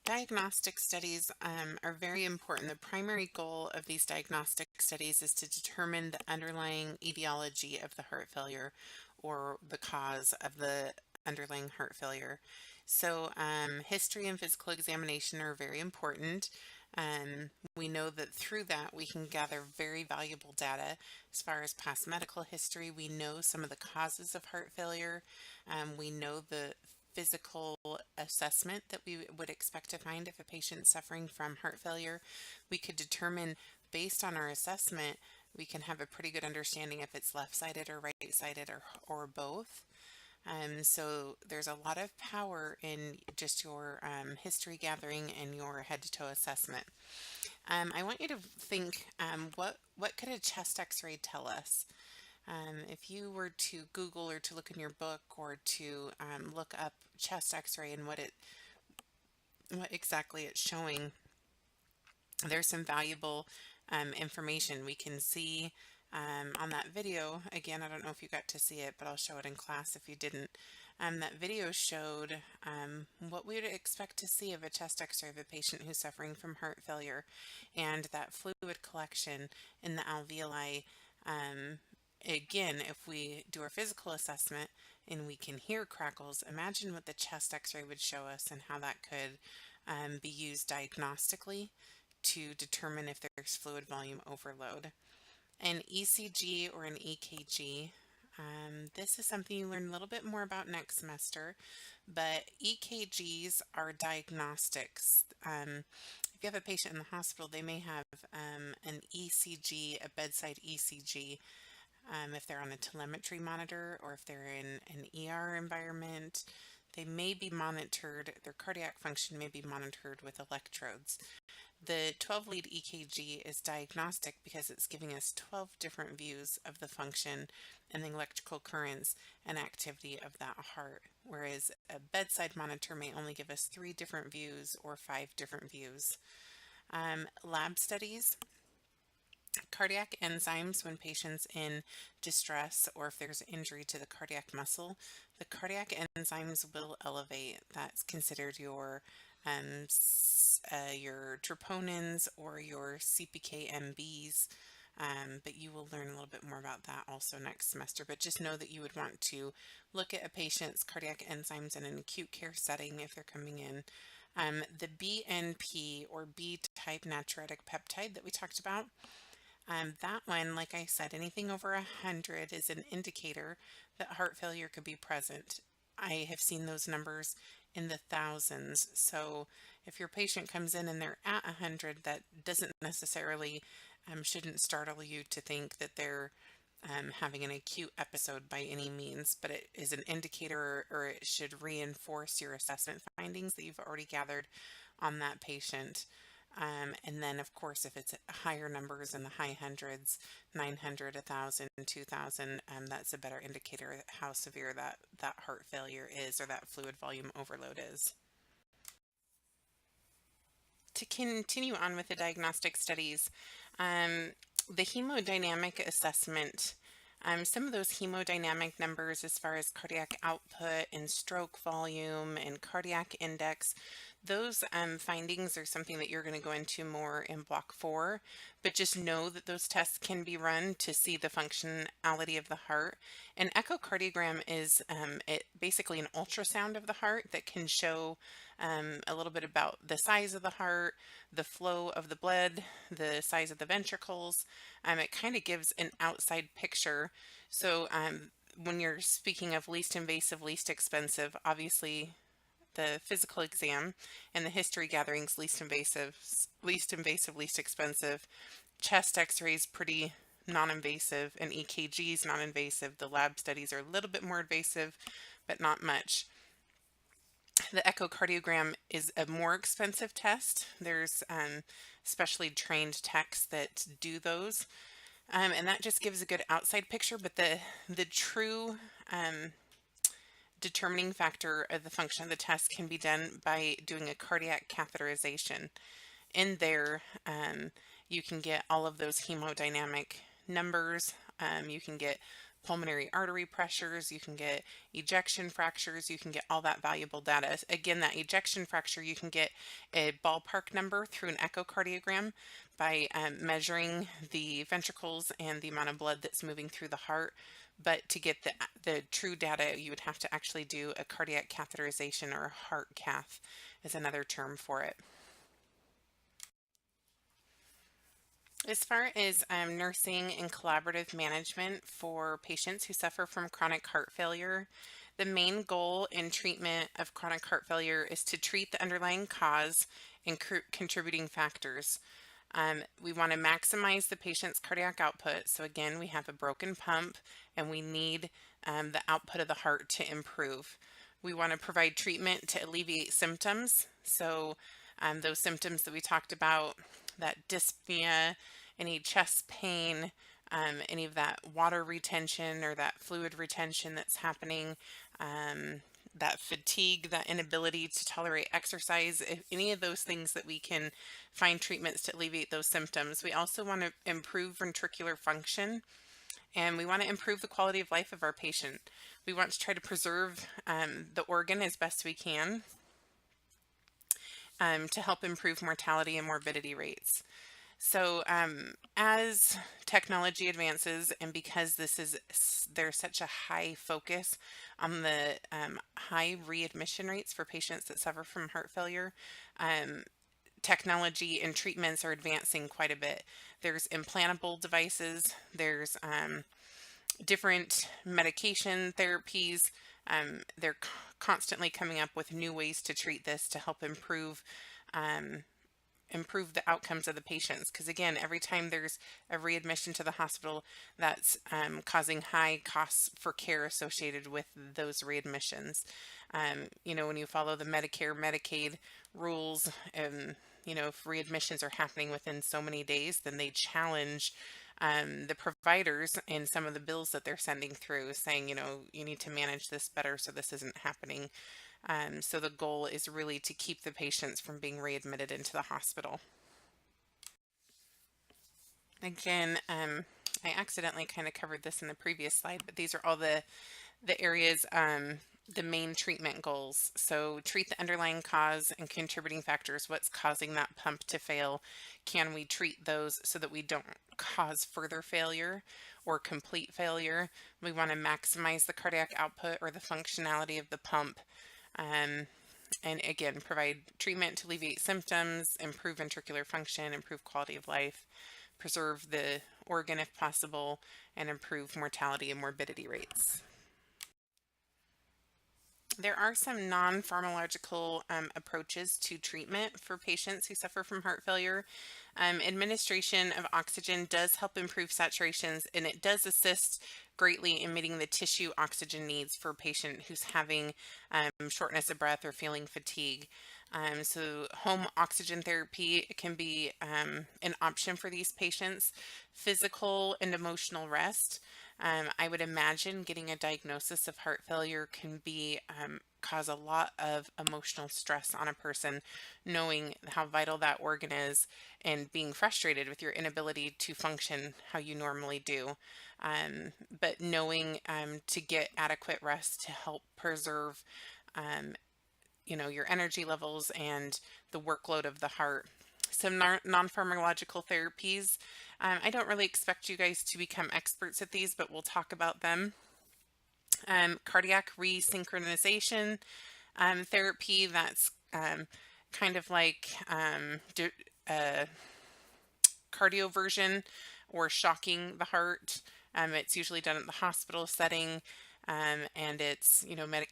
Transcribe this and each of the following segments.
Diagnostic studies are very important. The primary goal of these diagnostic studies is to determine the underlying etiology of the heart failure or the cause of the underlying heart failure. So, history and physical examination are very important. We know that through that we can gather very valuable data as far as past medical history. We know some of the causes of heart failure. We know the physical assessment that we would expect to find if a patient's suffering from heart failure. We could determine based on our assessment, we can have a pretty good understanding if it's left-sided or right-sided or both. So there's a lot of power in just your history gathering and your head-to-toe assessment. I want you to think, what could a chest x-ray tell us? If you were to Google or to look in your book or to look up chest x-ray and what exactly it's showing, there's some valuable information we can see on that video. Again, I don't know if you got to see it, but I'll show it in class if you didn't. That video showed what we would expect to see of a chest x-ray of a patient who's suffering from heart failure, and that fluid collection in the alveoli. Again, if we do our physical assessment and we can hear crackles, imagine what the chest x-ray would show us and how that could be used diagnostically to determine if there's fluid volume overload. An ECG or an EKG, this is something you learn a little bit more about next semester, but EKGs are diagnostics. If you have a patient in the hospital, they may have an ECG, a bedside ECG, if they're on a telemetry monitor or if they're in an ER environment. They may be monitored, their cardiac function may be monitored with electrodes. The 12-lead EKG is diagnostic because it's giving us 12 different views of the function and the electrical currents and activity of that heart, whereas a bedside monitor may only give us 3 different views or 5 different views. Lab studies. Cardiac enzymes when patients in distress or if there's injury to the cardiac muscle, the cardiac enzymes will elevate. That's considered your troponins or your CPK-MBs, but you will learn a little bit more about that also next semester. But just know that you would want to look at a patient's cardiac enzymes in an acute care setting if they're coming in. The BNP or B-type natriuretic peptide that we talked about, that one, like I said, anything over 100 is an indicator that heart failure could be present. I have seen those numbers in the thousands. So if your patient comes in and they're at 100, that doesn't necessarily, shouldn't startle you to think that they're having an acute episode by any means, but it is an indicator, or it should reinforce your assessment findings that you've already gathered on that patient. And then, of course, if it's higher numbers in the high hundreds, 900, 1,000, 2,000, that's a better indicator of how severe that heart failure is or that fluid volume overload is. To continue on with the diagnostic studies, the hemodynamic assessment, some of those hemodynamic numbers as far as cardiac output and stroke volume and cardiac index, those findings are something that you're going to go into more in block 4, but just know that those tests can be run to see the functionality of the heart. An echocardiogram is basically an ultrasound of the heart that can show a little bit about the size of the heart, the flow of the blood, the size of the ventricles. It kind of gives an outside picture. So when you're speaking of least invasive, least expensive, obviously the physical exam and the history gatherings, least invasive, least expensive. Chest x-rays, pretty non-invasive, and EKGs non-invasive. The lab studies are a little bit more invasive, but not much. The echocardiogram is a more expensive test. There's specially trained techs that do those, and that just gives a good outside picture, but the true determining factor of the function of the test can be done by doing a cardiac catheterization. In there, you can get all of those hemodynamic numbers. You can get pulmonary artery pressures, you can get ejection fractures, you can get all that valuable data. Again, that ejection fracture, you can get a ballpark number through an echocardiogram by measuring the ventricles and the amount of blood that's moving through the heart. But to get the true data, you would have to actually do a cardiac catheterization, or a heart cath is another term for it. As far as nursing and collaborative management for patients who suffer from chronic heart failure, the main goal in treatment of chronic heart failure is to treat the underlying cause and contributing factors. We want to maximize the patient's cardiac output. So again, we have a broken pump and we need the output of the heart to improve. We want to provide treatment to alleviate symptoms. So those symptoms that we talked about, that dyspnea, any chest pain, any of that water retention or that fluid retention that's happening, that fatigue, that inability to tolerate exercise, if any of those things that we can find treatments to alleviate those symptoms. We also want to improve ventricular function, and we want to improve the quality of life of our patient. We want to try to preserve the organ as best we can to help improve mortality and morbidity rates. So as technology advances, and because there's such a high focus on the high readmission rates for patients that suffer from heart failure, technology and treatments are advancing quite a bit. There's implantable devices, there's different medication therapies. They're constantly coming up with new ways to treat this to help improve the outcomes of the patients. Because again, every time there's a readmission to the hospital, that's causing high costs for care associated with those readmissions. When you follow the Medicare, Medicaid rules, if readmissions are happening within so many days, then they challenge the providers in some of the bills that they're sending through, saying, you need to manage this better so this isn't happening. So the goal is really to keep the patients from being readmitted into the hospital. Again, I accidentally kind of covered this in the previous slide, but these are all the areas, the main treatment goals. So treat the underlying cause and contributing factors. What's causing that pump to fail? Can we treat those so that we don't cause further failure or complete failure? We want to maximize the cardiac output or the functionality of the pump. And again, provide treatment to alleviate symptoms, improve ventricular function, improve quality of life, preserve the organ if possible, and improve mortality and morbidity rates. There are some non-pharmacological approaches to treatment for patients who suffer from heart failure. Administration of oxygen does help improve saturations, and it does assist greatly in meeting the tissue oxygen needs for a patient who's having shortness of breath or feeling fatigue. So home oxygen therapy can be an option for these patients. Physical and emotional rest. I would imagine getting a diagnosis of heart failure can be cause a lot of emotional stress on a person, knowing how vital that organ is and being frustrated with your inability to function how you normally do. But knowing to get adequate rest to help preserve your energy levels and the workload of the heart. Some non-pharmacological therapies. I don't really expect you guys to become experts at these, but we'll talk about them. Cardiac resynchronization therapy, that's kind of like cardioversion or shocking the heart. It's usually done at the hospital setting. And it's,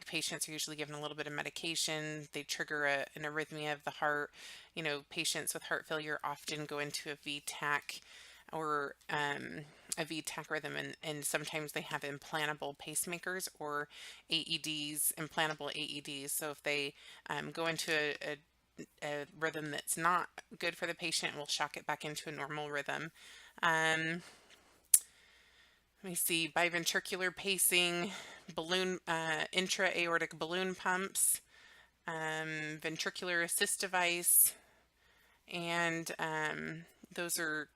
patients are usually given a little bit of medication. They trigger an arrhythmia of the heart. Patients with heart failure often go into a VTAC or a VTAC rhythm, and sometimes they have implantable pacemakers or AEDs, implantable AEDs. So if they go into a rhythm that's not good for the patient, we'll shock it back into a normal rhythm. Let me see, biventricular pacing, balloon, intra-aortic balloon pumps, ventricular assist device, and those are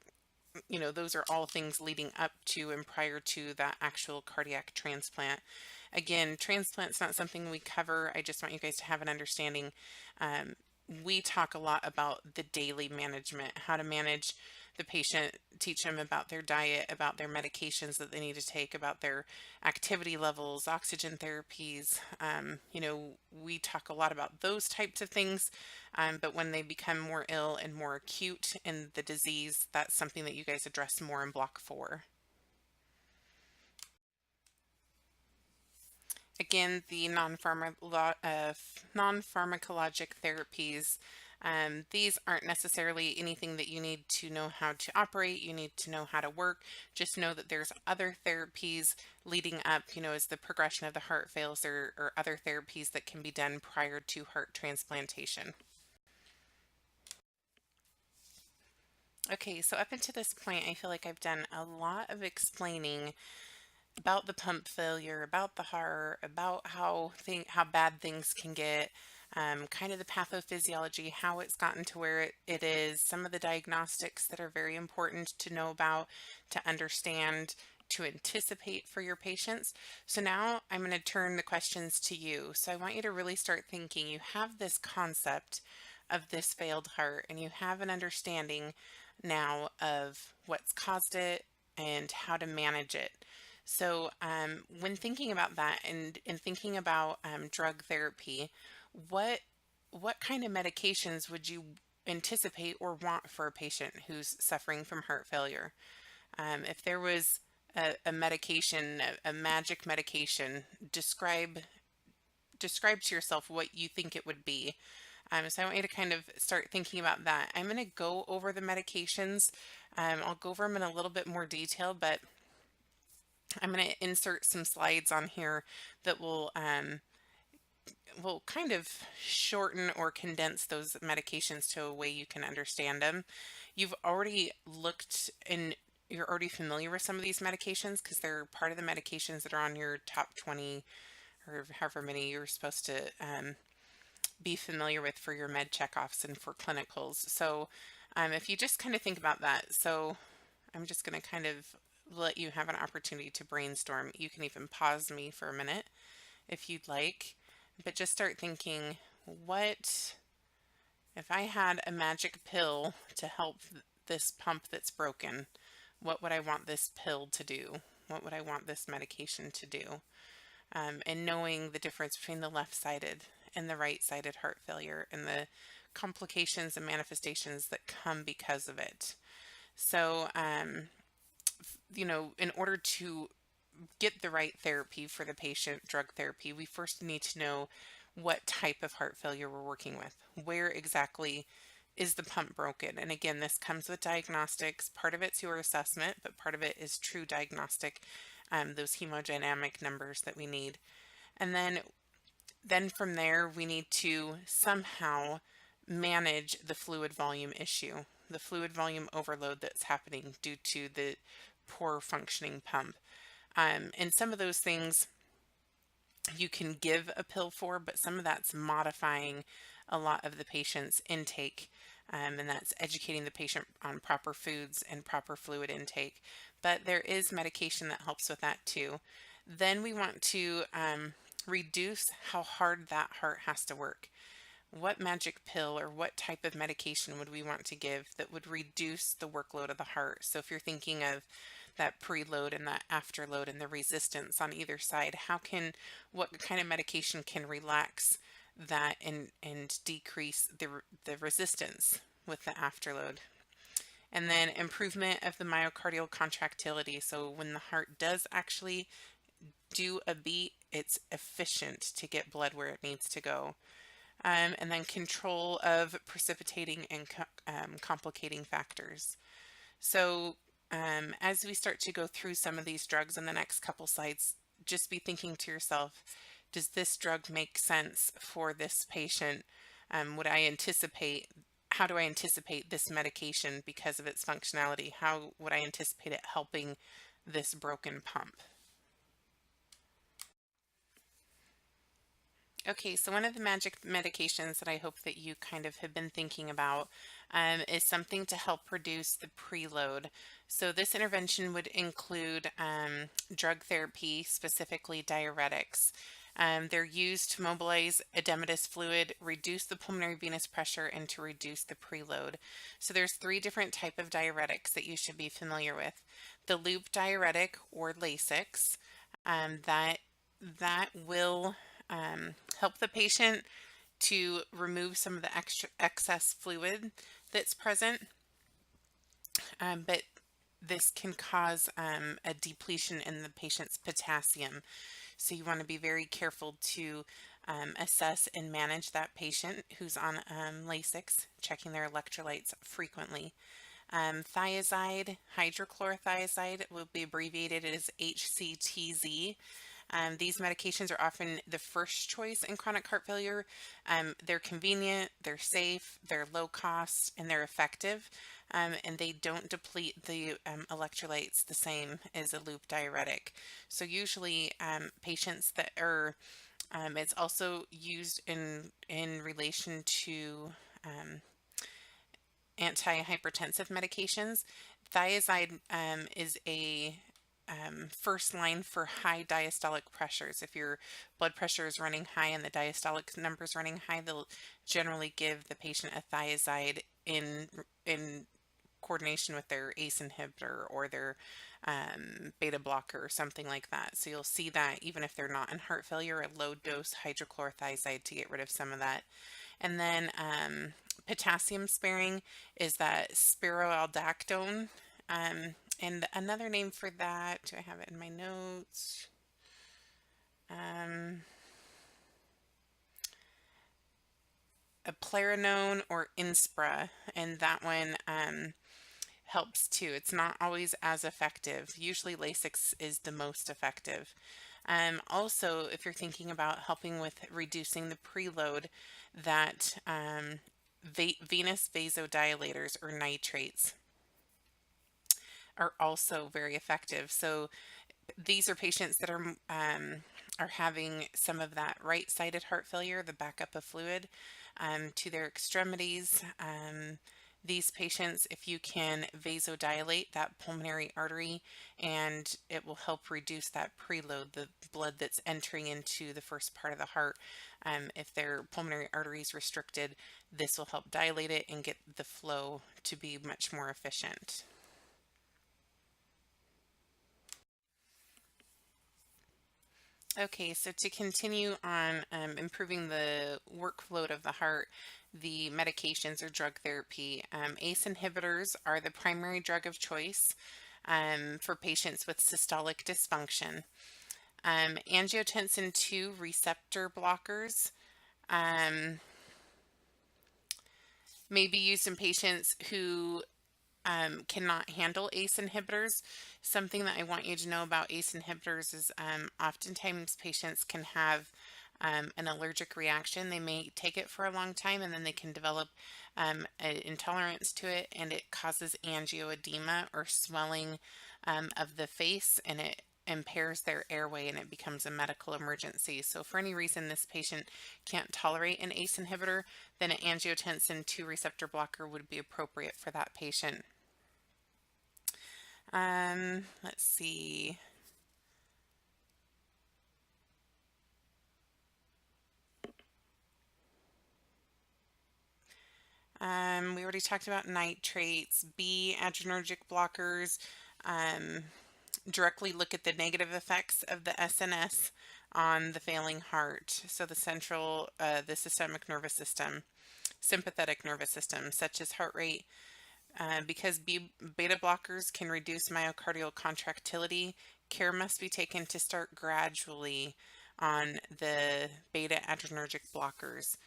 those are all things leading up to and prior to that actual cardiac transplant. Again, transplant's not something we cover. I just want you guys to have an understanding. Um, we talk a lot about the daily management, how to manage the patient, teach them about their diet, about their medications that they need to take, about their activity levels, oxygen therapies. We talk a lot about those types of things, but when they become more ill and more acute in the disease, that's something that you guys address more in Block 4. Again, the non-pharmacologic therapies, these aren't necessarily anything that you need to know how to operate. You need to know how to work. Just know that there's other therapies leading up, as the progression of the heart fails, or other therapies that can be done prior to heart transplantation. Okay, so up until this point, I feel like I've done a lot of explaining about the pump failure, about the heart, about how bad things can get, kind of the pathophysiology, how it's gotten to where it is, some of the diagnostics that are very important to know about, to understand, to anticipate for your patients. So now I'm going to turn the questions to you. So I want you to really start thinking. You have this concept of this failed heart, and you have an understanding now of what's caused it and how to manage it. So when thinking about that and thinking about drug therapy, what kind of medications would you anticipate or want for a patient who's suffering from heart failure? If there was a medication, a magic medication, describe to yourself what you think it would be. So I want you to kind of start thinking about that. I'm going to go over the medications. I'll go over them in a little bit more detail, but I'm going to insert some slides on here that will kind of shorten or condense those medications to a way you can understand them. You've already looked and you're already familiar with some of these medications because they're part of the medications that are on your top 20 or however many you're supposed to be familiar with for your med checkoffs and for clinicals. So if you just kind of think about that, so I'm just going to kind of let you have an opportunity to brainstorm. You can even pause me for a minute if you'd like, but just start thinking, what if I had a magic pill to help this pump that's broken? What would I want this pill to do? What would I want this medication to do? And knowing the difference between the left-sided and the right-sided heart failure and the complications and manifestations that come because of it. So, in order to get the right therapy for the patient, drug therapy, we first need to know what type of heart failure we're working with. Where exactly is the pump broken? And again, this comes with diagnostics. Part of it's your assessment, but part of it is true diagnostic, those hemodynamic numbers that we need. And then from there, we need to somehow manage the fluid volume issue, the fluid volume overload that's happening due to the poor functioning pump. And some of those things you can give a pill for, but some of that's modifying a lot of the patient's intake, and that's educating the patient on proper foods and proper fluid intake. But there is medication that helps with that too. Then we want to reduce how hard that heart has to work. What magic pill or what type of medication would we want to give that would reduce the workload of the heart? So if you're thinking of that preload and that afterload and the resistance on either side, what kind of medication can relax that and decrease the resistance with the afterload? And then improvement of the myocardial contractility. So when the heart does actually do a beat, it's efficient to get blood where it needs to go. And then control of precipitating and complicating factors. So as we start to go through some of these drugs in the next couple slides, just be thinking to yourself, does this drug make sense for this patient? How do I anticipate this medication because of its functionality? How would I anticipate it helping this broken pump? Okay, so one of the magic medications that I hope that you kind of have been thinking about is something to help reduce the preload. So this intervention would include drug therapy, specifically diuretics. They're used to mobilize edematous fluid, reduce the pulmonary venous pressure, and to reduce the preload. So there's three different type of diuretics that you should be familiar with. The loop diuretic or Lasix, that will help the patient to remove some of the excess fluid that's present, but this can cause a depletion in the patient's potassium. So you want to be very careful to assess and manage that patient who's on Lasix, checking their electrolytes frequently. Thiazide, hydrochlorothiazide, will be abbreviated as HCTZ. These medications are often the first choice in chronic heart failure. They're convenient, they're safe, they're low cost, and they're effective. And they don't deplete the electrolytes the same as a loop diuretic. So usually patients that are, it's also used in relation to antihypertensive medications. Thiazide is a first line for high diastolic pressures. If your blood pressure is running high and the diastolic numbers running high, they'll generally give the patient a thiazide in coordination with their ACE inhibitor or their beta blocker or something like that. So you'll see that even if they're not in heart failure, a low dose hydrochlorothiazide to get rid of some of that. And then potassium sparing is that spiroaldactone. And another name for that, do I have it in my notes? Eplerenone or Inspra, and that one helps too. It's not always as effective. Usually Lasix is the most effective. Also, if you're thinking about helping with reducing the preload, that venous vasodilators or nitrates are also very effective. So these are patients that are having some of that right-sided heart failure, the backup of fluid to their extremities. These patients, if you can vasodilate that pulmonary artery, and it will help reduce that preload, the blood that's entering into the first part of the heart. If their pulmonary artery is restricted, this will help dilate it and get the flow to be much more efficient. Okay, so to continue on improving the workload of the heart, the medications or drug therapy, ACE inhibitors are the primary drug of choice for patients with systolic dysfunction. Angiotensin II receptor blockers may be used in patients who cannot handle ACE inhibitors. Something that I want you to know about ACE inhibitors is oftentimes patients can have an allergic reaction. They may take it for a long time and then they can develop an intolerance to it, and it causes angioedema or swelling of the face, and it impairs their airway and it becomes a medical emergency. So for any reason this patient can't tolerate an ACE inhibitor, then an angiotensin II receptor blocker would be appropriate for that patient. Let's see. We already talked about nitrates. B, adrenergic blockers directly look at the negative effects of the SNS on the failing heart. So the the systemic nervous system, sympathetic nervous system, such as heart rate. Because beta blockers can reduce myocardial contractility, care must be taken to start gradually on the beta adrenergic blockers.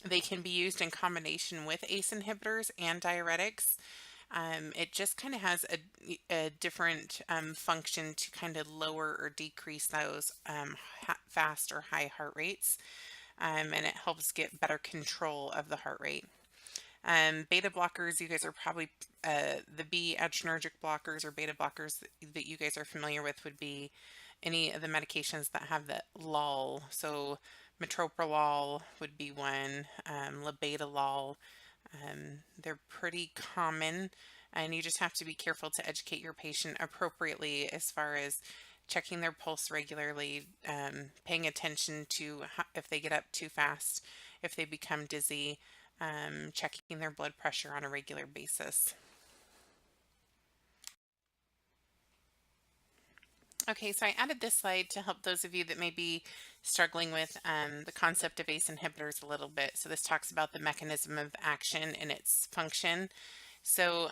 They can be used in combination with ACE inhibitors and diuretics. It just kind of has a different function to kind of lower or decrease those fast or high heart rates, and it helps get better control of the heart rate. Beta blockers, you guys are probably, the B adrenergic blockers or beta blockers that you guys are familiar with would be any of the medications that have the lull. So metoprolol would be one, labetalol. They're pretty common, and you just have to be careful to educate your patient appropriately as far as checking their pulse regularly, paying attention to if they get up too fast, if they become dizzy, checking their blood pressure on a regular basis. Okay, so I added this slide to help those of you that may be struggling with the concept of ACE inhibitors a little bit. So this talks about the mechanism of action and its function. So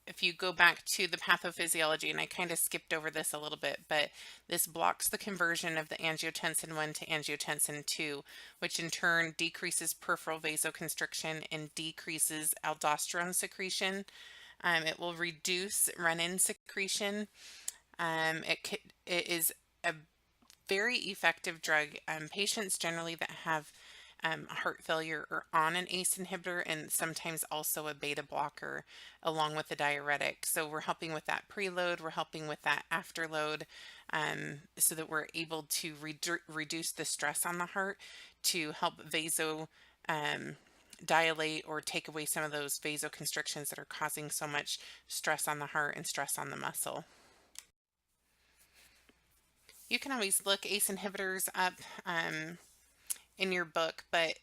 if you go back to the pathophysiology, and I kind of skipped over this a little bit, but this blocks the conversion of the angiotensin 1 to angiotensin 2, which in turn decreases peripheral vasoconstriction and decreases aldosterone secretion. It will reduce renin secretion. It is a very effective drug. Patients generally that have heart failure are on an ACE inhibitor and sometimes also a beta blocker along with the diuretic. So we're helping with that preload, we're helping with that afterload, so that we're able to reduce the stress on the heart to help dilate or take away some of those vasoconstrictions that are causing so much stress on the heart and stress on the muscle. You can always look ACE inhibitors up in your book, but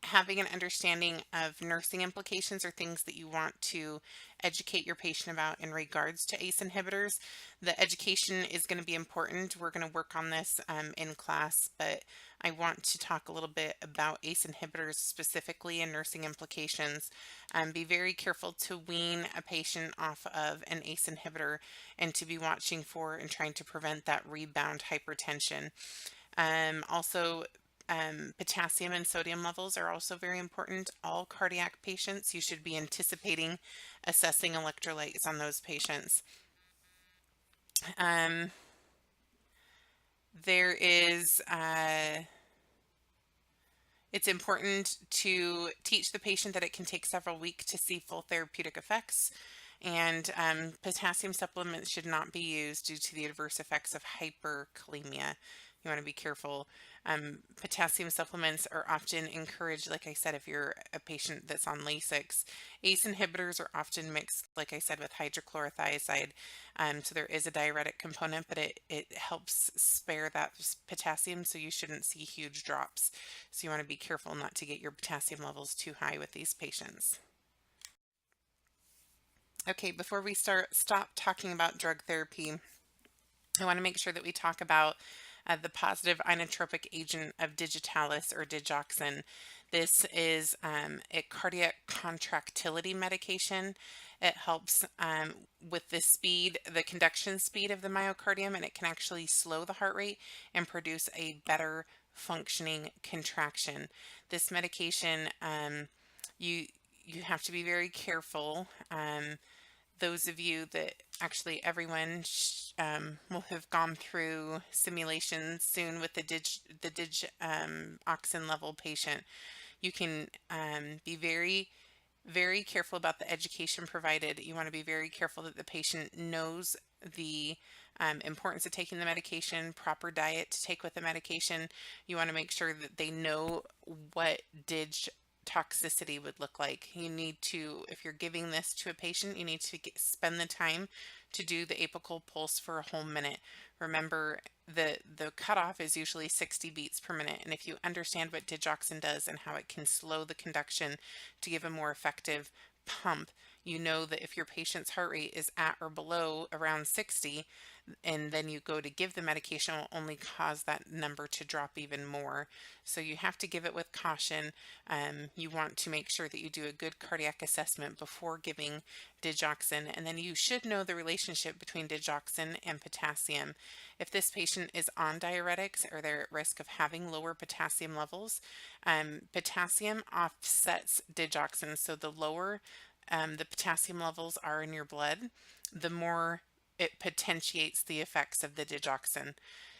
having an understanding of nursing implications or things that you want to educate your patient about in regards to ACE inhibitors. The education is going to be important. We're going to work on this in class, but I want to talk a little bit about ACE inhibitors specifically and nursing implications. Be very careful to wean a patient off of an ACE inhibitor and to be watching for and trying to prevent that rebound hypertension. Also, potassium and sodium levels are also very important. All cardiac patients, you should be anticipating assessing electrolytes on those patients. It's important to teach the patient that it can take several weeks to see full therapeutic effects, and potassium supplements should not be used due to the adverse effects of hyperkalemia. You want to be careful. Potassium supplements are often encouraged, like I said, if you're a patient that's on Lasix. ACE inhibitors are often mixed, like I said, with hydrochlorothiazide. So there is a diuretic component, but it helps spare that potassium, so you shouldn't see huge drops. So you want to be careful not to get your potassium levels too high with these patients. Okay, before we stop talking about drug therapy, I want to make sure that we talk about the positive inotropic agent of digitalis or digoxin. This is a cardiac contractility medication. It helps with the conduction speed of the myocardium, and it can actually slow the heart rate and produce a better functioning contraction. This medication, you have to be very careful. Those of you that actually everyone will have gone through simulations soon with the oxen level patient. You can be very, very careful about the education provided. You want to be very careful that the patient knows the importance of taking the medication, proper diet to take with the medication. You want to make sure that they know what toxicity would look like. You need to, if you're giving this to a patient, you need to spend the time to do the apical pulse for a whole minute. Remember, the cutoff is usually 60 beats per minute, and if you understand what digoxin does and how it can slow the conduction to give a more effective pump, you know that if your patient's heart rate is at or below around 60, and then you go to give the medication, will only cause that number to drop even more. So you have to give it with caution. You want to make sure that you do a good cardiac assessment before giving digoxin, and then you should know the relationship between digoxin and potassium. If this patient is on diuretics or they're at risk of having lower potassium levels, potassium offsets digoxin. So the lower the potassium levels are in your blood, the more it potentiates the effects of the digoxin.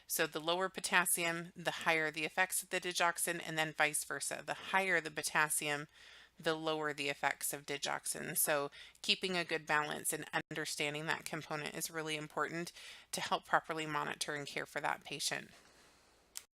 So the lower potassium, the higher the effects of the digoxin, and then vice versa. The higher the potassium, the lower the effects of digoxin. So keeping a good balance and understanding that component is really important to help properly monitor and care for that patient.